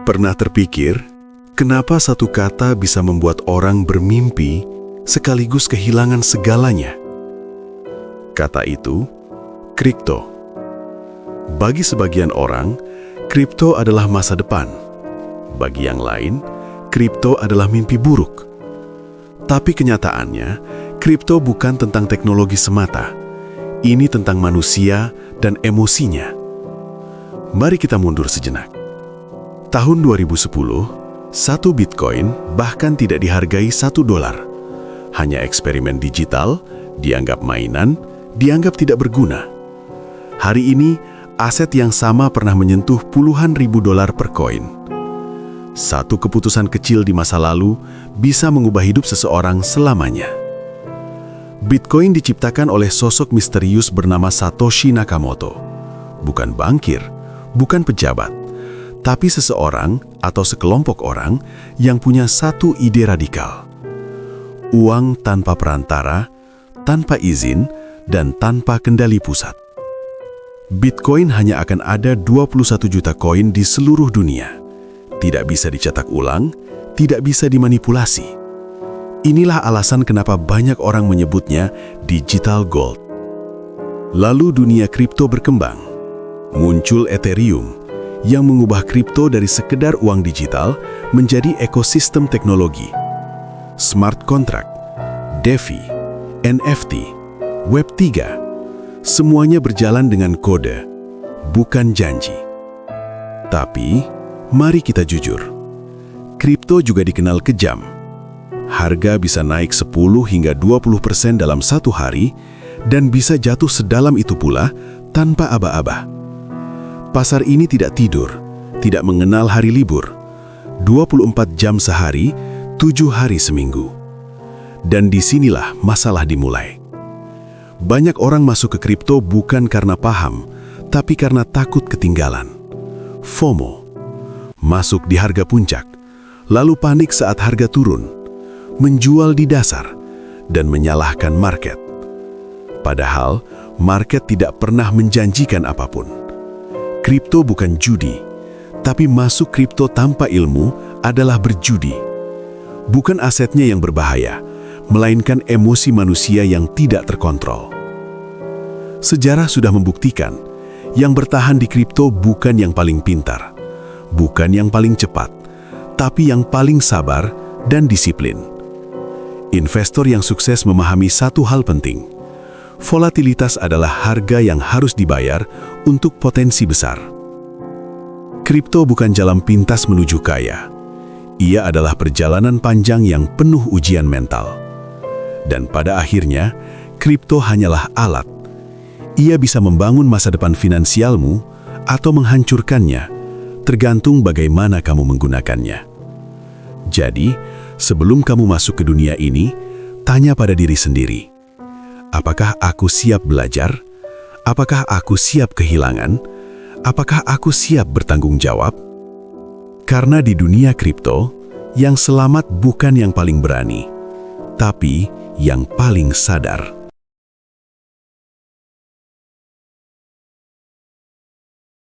Pernah terpikir, kenapa satu kata bisa membuat orang bermimpi sekaligus kehilangan segalanya? Kata itu, kripto. Bagi sebagian orang, kripto adalah masa depan. Bagi yang lain, kripto adalah mimpi buruk. Tapi kenyataannya, kripto bukan tentang teknologi semata. Ini tentang manusia dan emosinya. Mari kita mundur sejenak. Tahun 2010, satu Bitcoin bahkan tidak dihargai $1. Hanya eksperimen digital, dianggap mainan, dianggap tidak berguna. Hari ini, aset yang sama pernah menyentuh puluhan ribu dolar per koin. Satu keputusan kecil di masa lalu bisa mengubah hidup seseorang selamanya. Bitcoin diciptakan oleh sosok misterius bernama Satoshi Nakamoto. Bukan bankir, bukan pejabat, tapi seseorang atau sekelompok orang yang punya satu ide radikal. Uang tanpa perantara, tanpa izin, dan tanpa kendali pusat. Bitcoin hanya akan ada 21 juta koin di seluruh dunia. Tidak bisa dicetak ulang, tidak bisa dimanipulasi. Inilah alasan kenapa banyak orang menyebutnya digital gold. Lalu dunia kripto berkembang. Muncul Ethereum, yang mengubah kripto dari sekedar uang digital menjadi ekosistem teknologi. Smart contract, DeFi, NFT, Web3, semuanya berjalan dengan kode, bukan janji. Tapi, mari kita jujur. Kripto juga dikenal kejam. Harga bisa naik 10 hingga 20% dalam satu hari dan bisa jatuh sedalam itu pula tanpa aba-aba. Pasar ini tidak tidur, tidak mengenal hari libur. 24 jam sehari, 7 hari seminggu. Dan disinilah masalah dimulai. Banyak orang masuk ke kripto bukan karena paham, tapi karena takut ketinggalan. FOMO. Masuk di harga puncak, lalu panik saat harga turun. Menjual di dasar, dan menyalahkan market. Padahal, market tidak pernah menjanjikan apapun. Kripto bukan judi, tapi masuk kripto tanpa ilmu adalah berjudi. Bukan asetnya yang berbahaya, melainkan emosi manusia yang tidak terkontrol. Sejarah sudah membuktikan, yang bertahan di kripto bukan yang paling pintar, bukan yang paling cepat, tapi yang paling sabar dan disiplin. Investor yang sukses memahami satu hal penting. Volatilitas adalah harga yang harus dibayar untuk potensi besar. Kripto bukan jalan pintas menuju kaya. Ia adalah perjalanan panjang yang penuh ujian mental. Dan pada akhirnya, kripto hanyalah alat. Ia bisa membangun masa depan finansialmu atau menghancurkannya, tergantung bagaimana kamu menggunakannya. Jadi, sebelum kamu masuk ke dunia ini, tanya pada diri sendiri. Apakah aku siap belajar? Apakah aku siap kehilangan? Apakah aku siap bertanggung jawab? Karena di dunia kripto, yang selamat bukan yang paling berani, tapi yang paling sadar.